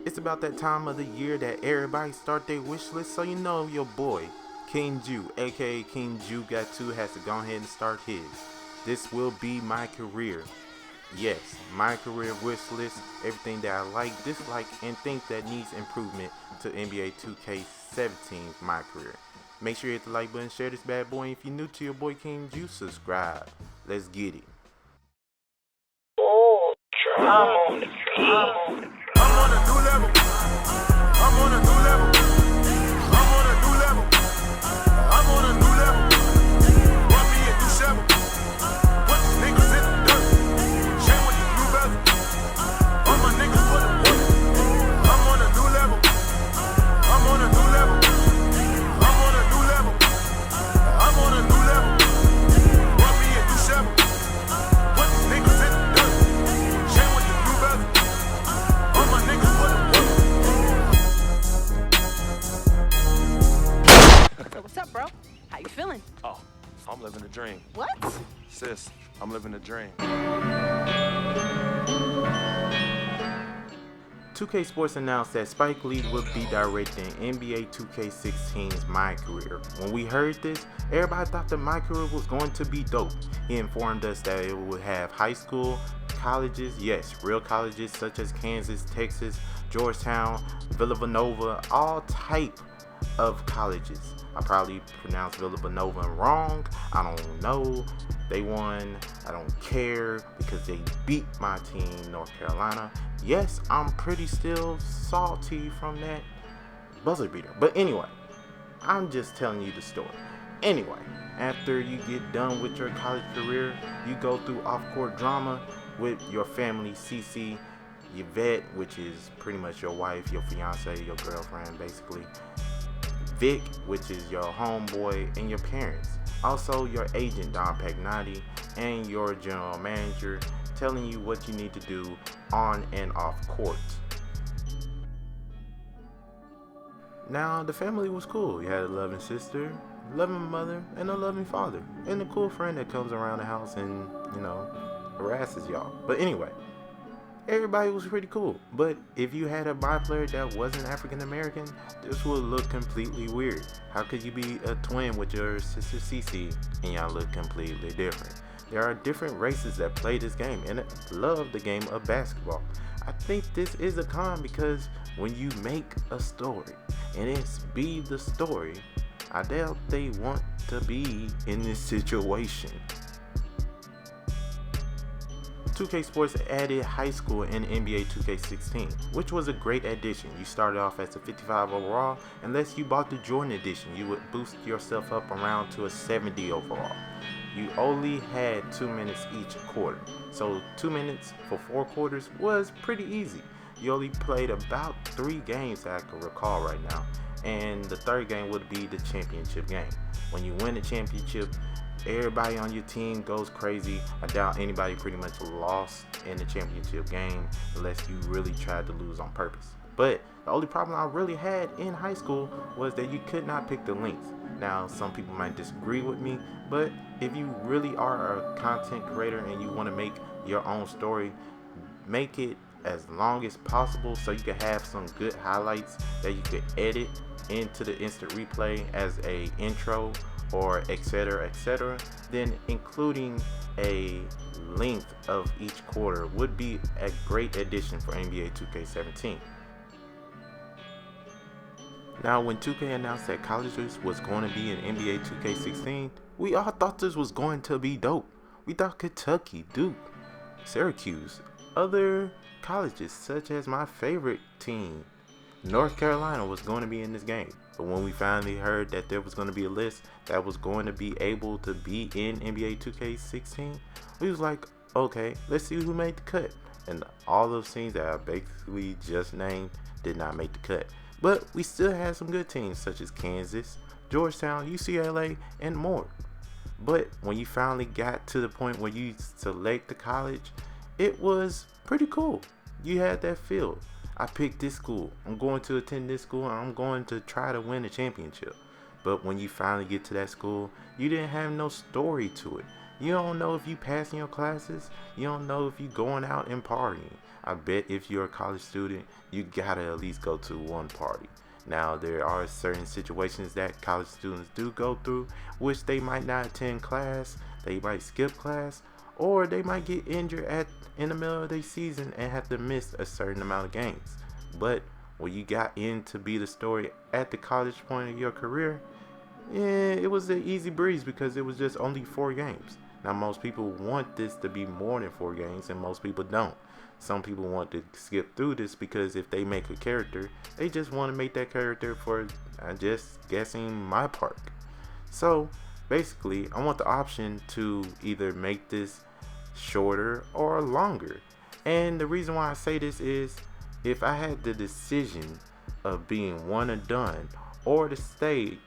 It's about that time of the year that everybody start their wish list, so you know your boy, KingJUJU, aka KingJUJU, has to go ahead and start his. This will be my career. Yes, my career wish list, everything that I like, dislike, and think that needs improvement to NBA 2K17's My Career. Make sure you hit the like button, share this bad boy, and if you're new to your boy KingJUJU, subscribe. Let's get it. I'm on a new level. I'm on a new level. I'm on a new level. I'm on a new level. Want me a new shovel. Put the niggas in the dirt. Share with the blue bezel. All my niggas put them work. I'm on a new level. I'm on a new level. I'm on a new level. I'm on a new level. Want me a new shovel. Put the niggas in the dirt. Share with the blue bezel. All my niggas put them work. So what's up, bro? How you feeling? Oh, I'm living a dream. What? Sis, I'm living a dream. 2K Sports announced that Spike Lee would be directing NBA 2K16's My Career. When we heard this, everybody thought that My Career was going to be dope. He informed us that it would have high school, colleges, yes, real colleges such as Kansas, Texas, Georgetown, Villanova, all type of colleges. I probably pronounced Villanova wrong. I don't know. They won. I don't care because they beat my team, North Carolina. Yes, I'm pretty still salty from that buzzer beater. But anyway, I'm just telling you the story. Anyway, after you get done with your college career, you go through off-court drama with your family, CC, your vet, which is pretty much your wife, your fiance, your girlfriend, basically. Vic, which is your homeboy, and your parents. Also, your agent, Don Pagnotti, and your general manager telling you what you need to do on and off court. Now, the family was cool. You had a loving sister, loving mother, and a loving father, and a cool friend that comes around the house and, harasses y'all. But anyway, everybody was pretty cool. But if you had a MyPlayer that wasn't African American, this would look completely weird. How could you be a twin with your sister Cece and y'all look completely different? There are different races that play this game and love the game of basketball. I think this is a con because when you make a story and it's be the story, I doubt they want to be in this situation. 2K Sports added high school in NBA 2K16, which was a great addition. You started off as a 55 overall. Unless you bought the Jordan edition, you would boost yourself up around to a 70 overall. You only had 2 minutes each quarter, so 2 minutes for 4 quarters was pretty easy. You only played about 3 games that I can recall right now, and the third game would be the championship game. When you win the championship, everybody on your team goes crazy. I doubt anybody pretty much lost in the championship game unless you really tried to lose on purpose. But the only problem I really had in high school was that you could not pick the length. Now, some people might disagree with me, but if you really are a content creator and you want to make your own story, make it as long as possible so you can have some good highlights that you could edit into the instant replay as a intro or etc., then including a length of each quarter would be a great addition for NBA 2K17. Now, when 2K announced that colleges was going to be in NBA 2K16, we all thought this was going to be dope. We thought Kentucky, Duke, Syracuse, other colleges such as my favorite team, North Carolina, was going to be in this game. But when we finally heard that there was going to be a list that was going to be able to be in NBA 2K16, we was like, okay, let's see who made the cut. And all those teams that I basically just named did not make the cut. But we still had some good teams such as Kansas, Georgetown, UCLA, and more. But when you finally got to the point where you select the college, it was pretty cool. You had that feel. I picked this school. I'm going to attend this school and I'm going to try to win a championship. But when you finally get to that school, you didn't have no story to it. You don't know if you passing your classes. You don't know if you going out and partying. I bet if you're a college student, you gotta at least go to one party. Now, there are certain situations that college students do go through, which they might not attend class, they might skip class, or they might get injured in the middle of the season and have to miss a certain amount of games. But when you got in to be the story at the college point of your career, it was an easy breeze because it was just only 4 games. Now, most people want this to be more than 4 games, and most people don't. Some people want to skip through this because if they make a character, they just want to make that character for, just guessing, Mypark. So, basically, I want the option to either make this shorter or longer. And the reason why I say this is, if I had the decision of being one and done, or to stay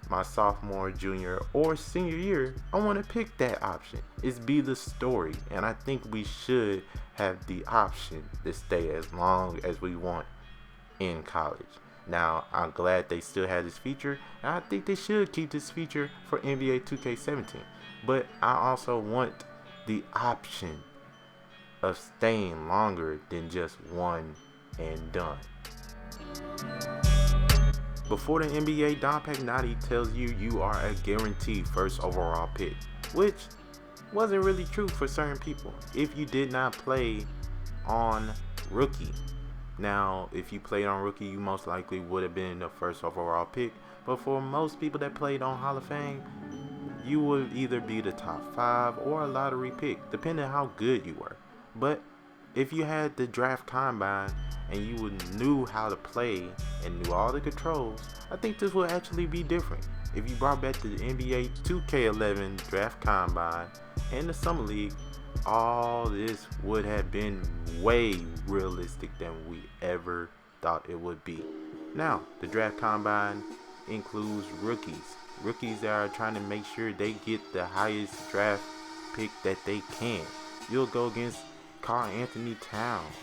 my sophomore, junior, or senior year, I want to pick that option. It's be the story, and I think we should have the option to stay as long as we want in college. Now, I'm glad they still have this feature, and I think they should keep this feature for NBA 2K17. But I also want the option of staying longer than just one and done. Before the NBA, Don Pagnotti tells you you are a guaranteed first overall pick, which wasn't really true for certain people if you did not play on rookie. Now, if you played on rookie, you most likely would have been the first overall pick, but for most people that played on Hall of Fame, you would either be the top 5 or a lottery pick, depending on how good you were. But if you had the draft combine and you knew how to play and knew all the controls, I think this would actually be different. If you brought back the NBA 2K11 draft combine and the summer league, all this would have been way realistic than we ever thought it would be. Now, the draft combine includes rookies that are trying to make sure they get the highest draft pick that they can. You'll go against Karl Anthony Towns,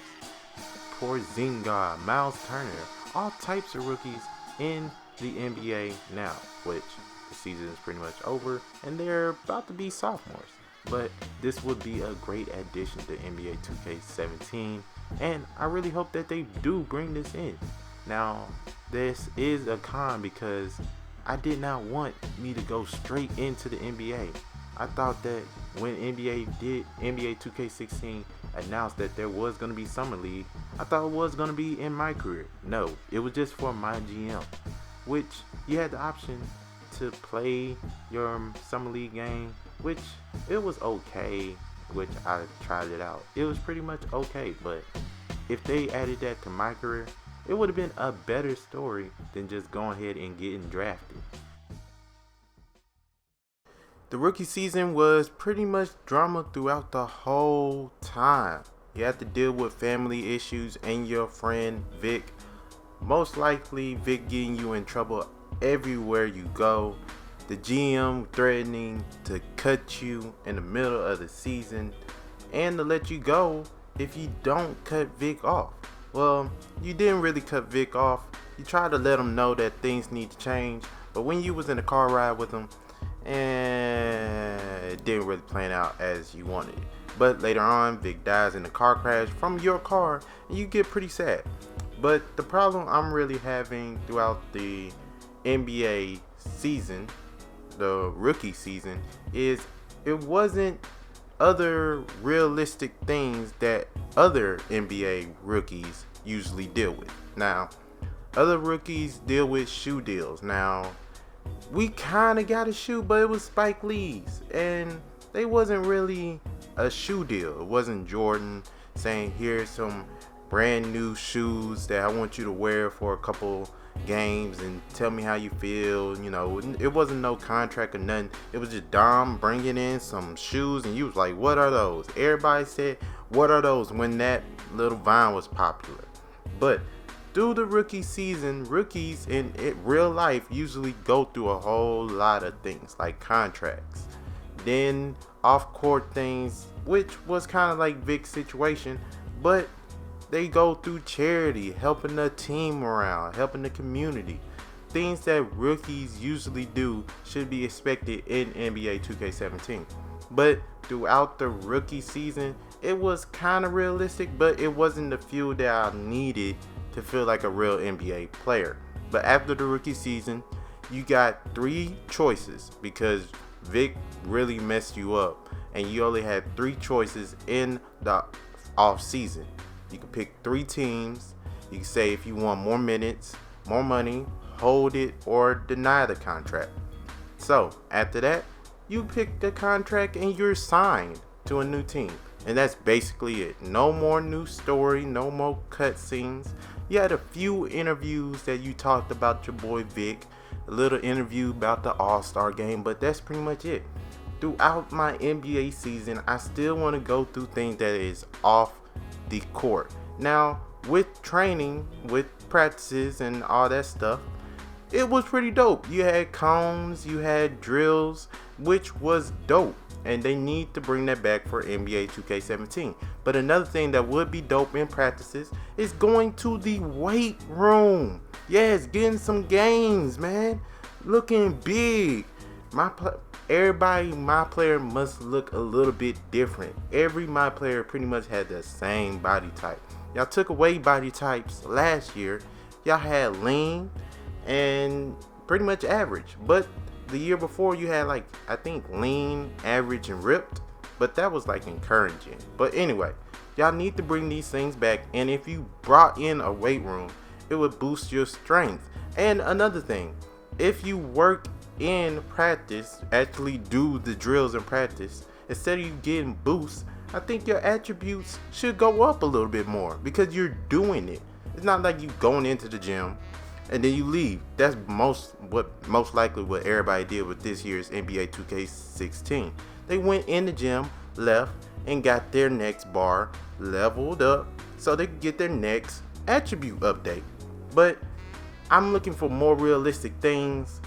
Porzingis, Miles Turner, all types of rookies in the NBA now, which the season is pretty much over and they're about to be sophomores. But this would be a great addition to NBA 2K17, and I really hope that they do bring this in. Now, this is a con because I did not want me to go straight into the NBA. I thought that when NBA 2K16 announced that there was going to be Summer League, I thought it was going to be in MyCareer. No, it was just for my GM, which you had the option to play your Summer League game, which it was okay, which I tried it out. It was pretty much okay, but if they added that to MyCareer, it would have been a better story than just going ahead and getting drafted. The rookie season was pretty much drama throughout the whole time. You had to deal with family issues and your friend Vic. Most likely Vic getting you in trouble everywhere you go. The GM threatening to cut you in the middle of the season and to let you go if you don't cut Vic off. Well, you didn't really cut Vic off. You tried to let him know that things need to change, but when you was in a car ride with him, and it didn't really plan out as you wanted it. But later on, Vic dies in a car crash from your car, and you get pretty sad. But the problem I'm really having throughout the NBA season, the rookie season, is it wasn't other realistic things that other NBA rookies usually deal with. Now, other rookies deal with shoe deals. Now, we kind of got a shoe, but it was Spike Lee's, and they wasn't really a shoe deal. It wasn't Jordan saying, here's some brand new shoes that I want you to wear for a couple games and tell me how you feel. You know, it wasn't no contract or nothing. It was just Dom bringing in some shoes, and you was like, what are those? Everybody said, what are those, when that little vine was popular. But through the rookie season, rookies in real life usually go through a whole lot of things like contracts, then off-court things, which was kind of like Vic's situation, but they go through charity, helping the team around, helping the community. Things that rookies usually do should be expected in NBA 2K17. But throughout the rookie season, it was kind of realistic, but it wasn't the fuel that I needed to feel like a real NBA player. But after the rookie season, you got 3 choices because Vic really messed you up, and you only had 3 choices in the off season. You can pick 3 teams. You can say if you want more minutes, more money, hold it, or deny the contract. So after that, you pick the contract and you're signed to a new team. And that's basically it. No more new story, no more cutscenes. You had a few interviews that you talked about your boy Vic, a little interview about the All-Star game, but that's pretty much it. Throughout my NBA season, I still want to go through things that is off the court. Now, with training, with practices and all that stuff, it was pretty dope. You had cones, you had drills, which was dope. And they need to bring that back for NBA 2K17. But another thing that would be dope in practices is going to the weight room. Yes, getting some gains, man. Looking big. Everybody, my player must look a little bit different. Every my player pretty much had the same body type. Y'all took away body types last year. Y'all had lean and pretty much average. But the year before you had like, I think lean, average, and ripped. But that was like encouraging. But anyway, y'all need to bring these things back. And if you brought in a weight room, it would boost your strength. And another thing, if you work in practice, actually do the drills in practice, instead of you getting boosts, I think your attributes should go up a little bit more because you're doing it. It's not like you going into the gym and then you leave. That's most likely what everybody did with this year's NBA 2K16. They went in the gym, left, and got their next bar leveled up so they could get their next attribute update. But I'm looking for more realistic things.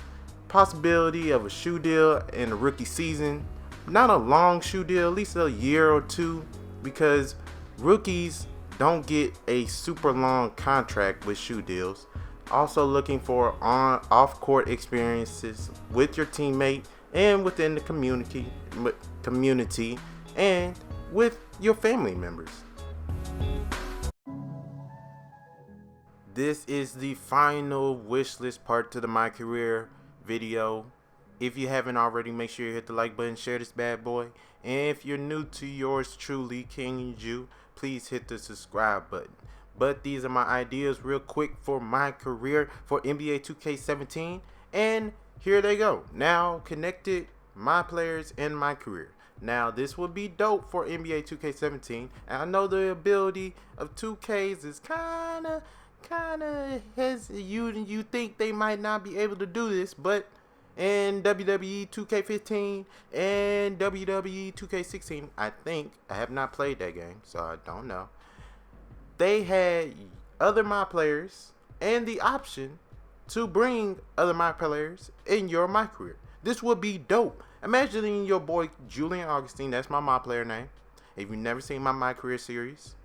Possibility of a shoe deal in the rookie season. Not a long shoe deal, at least a year or 2, because rookies don't get a super long contract with shoe deals. Also looking for off-court experiences with your teammate and within the community and with your family members. This is the final wish list part to the My Career video. If you haven't already, make sure you hit the like button, share this bad boy. And if you're new to yours truly, KingJUJU, please hit the subscribe button. But these are my ideas real quick for my career for NBA 2K17. And here they go. Now connected my players and my career. Now this would be dope for NBA 2K17. And I know the ability of 2Ks is kind of you think they might not be able to do this, but in WWE 2K15 and WWE 2K16, I have not played that game, so I don't know. They had other my players and the option to bring other my players in your my career. This would be dope. Imagine your boy Julian Augustine, that's my player name. If you've never seen my career series,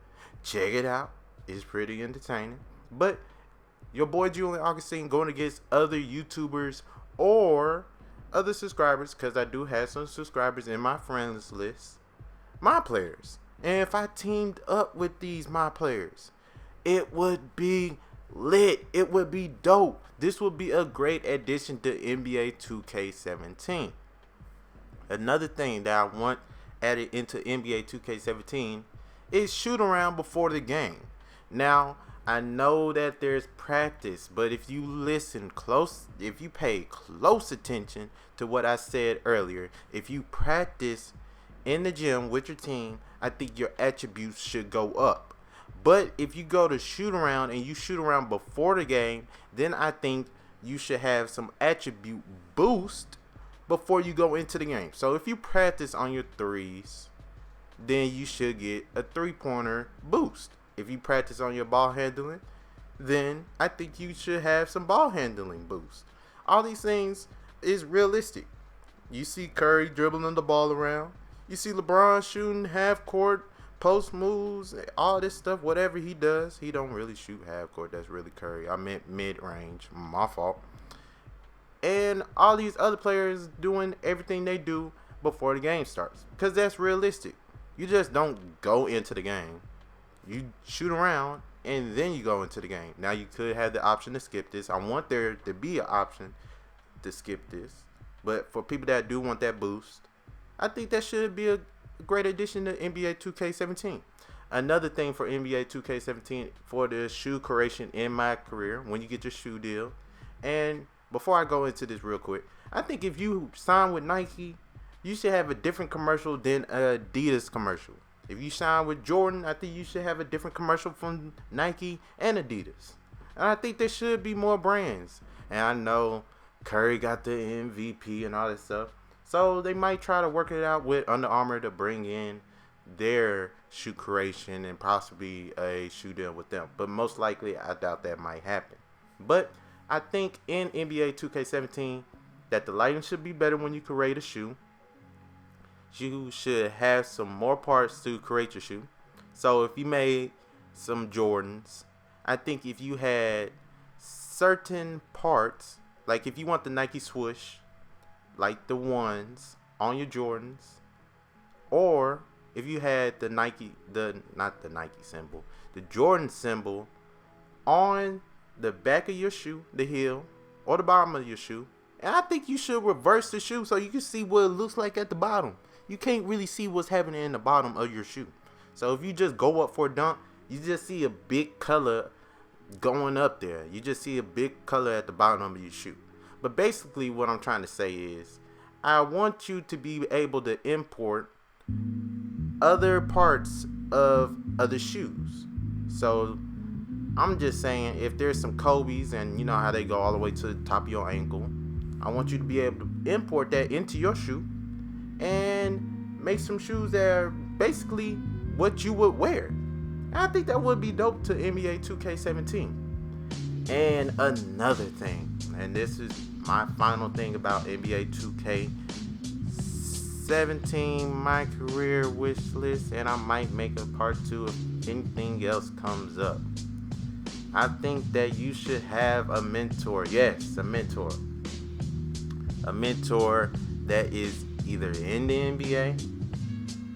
check it out. It's pretty entertaining. But your boy Julian Augustine going against other YouTubers or other subscribers, because I do have some subscribers in my friends list, my players. And if I teamed up with these my players, it would be lit. It would be dope. This would be a great addition to NBA 2K17. Another thing that I want added into NBA 2K17 is shoot around before the game. Now, I know that there's practice, but if you listen close, if you pay close attention to what I said earlier, if you practice in the gym with your team, I think your attributes should go up. But if you go to shoot around and you shoot around before the game, then I think you should have some attribute boost before you go into the game. So if you practice on your threes, then you should get a 3-pointer boost. If you practice on your ball handling, then I think you should have some ball handling boost. All these things is realistic. You see Curry dribbling the ball around. You see LeBron shooting half court, post moves, all this stuff, whatever he does. He don't really shoot half court. That's really Curry. I meant mid-range. My fault. And all these other players doing everything they do. before the game starts, because that's realistic. You just don't go into the game. You shoot around and then you go into the game. Now you could have the option to skip this. I want there to be an option to skip this, but for people that do want that boost, I think that should be a great addition to NBA 2K17. Another thing for NBA 2K17 for the shoe creation in MyCareer, when you get your shoe deal. And before I go into this real quick, I think if you sign with Nike, you should have a different commercial than Adidas commercial. If you sign with Jordan, I think you should have a different commercial from Nike and Adidas. And I think there should be more brands. And I know Curry got the MVP and all that stuff. So they might try to work it out with Under Armour to bring in their shoe creation and possibly a shoe deal with them. But most likely, I doubt that might happen. But I think in NBA 2K17 that the lighting should be better when you create a shoe. You should have some more parts to create your shoe. So if you made some Jordans, I think if you had certain parts, like if you want the Nike swoosh, like the ones on your Jordans, or if you had the Nike, not the Nike symbol, the Jordan symbol on the back of your shoe, the heel, or the bottom of your shoe. And I think you should reverse the shoe so you can see what it looks like at the bottom. You can't really see what's happening in the bottom of your shoe. So if you just go up for a dunk, you just see a big color going up there. You just see a big color at the bottom of your shoe. But basically what I'm trying to say is, I want you to be able to import other parts of other shoes. So I'm just saying, if there's some Kobe's and you know how they go all the way to the top of your ankle, I want you to be able to import that into your shoe and make some shoes that are basically what you would wear. And I think that would be dope to NBA 2K17. And another thing, and this is my final thing about NBA 2K17, my career wish list, and I might make a part 2 if anything else comes up. I think that you should have a mentor. Yes, a mentor. A mentor that is either in the NBA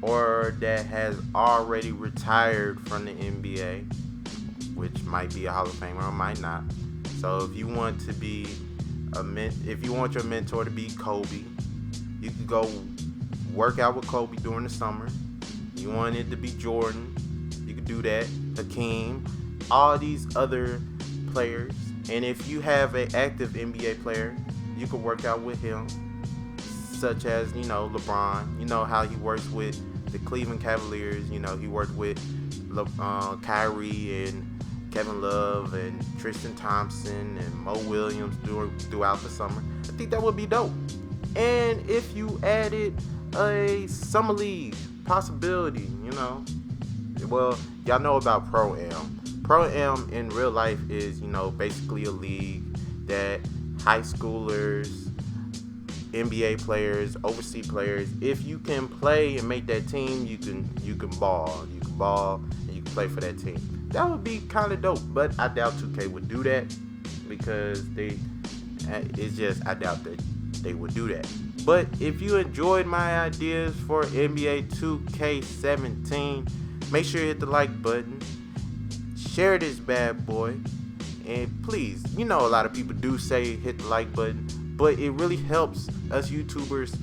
or that has already retired from the NBA, which might be a Hall of Famer or might not. So if you want to be if you want your mentor to be Kobe, you can go work out with Kobe during the summer. You want it to be Jordan, you can do that. Hakeem, all these other players. And if you have an active NBA player, you can work out with him, such as, you know, LeBron. You know how he works with the Cleveland Cavaliers. You know, he worked with Kyrie and Kevin Love and Tristan Thompson and Mo Williams throughout the summer. I think that would be dope. And if you added a summer league possibility, you know, well, y'all know about Pro-Am. Pro-Am in real life is, you know, basically a league that high schoolers, NBA players, overseas players, if you can play and make that team, you can ball. You can ball and you can play for that team. That would be kind of dope, but I doubt 2K would do that because I doubt that they would do that. But if you enjoyed my ideas for NBA 2K17, make sure you hit the like button, share this bad boy, and please, you know a lot of people do say hit the like button, but it really helps us YouTubers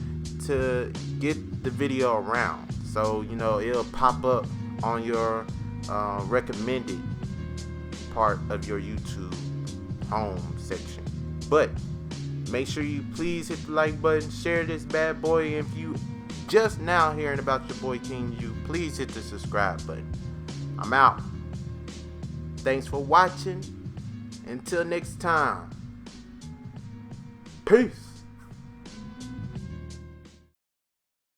to get the video around. So, you know, it'll pop up on your recommended part of your YouTube home section. But make sure you please hit the like button, share this bad boy, and if you just now hearing about your boy King Ju, please hit the subscribe button. I'm out. Thanks for watching. Until next time. Peace.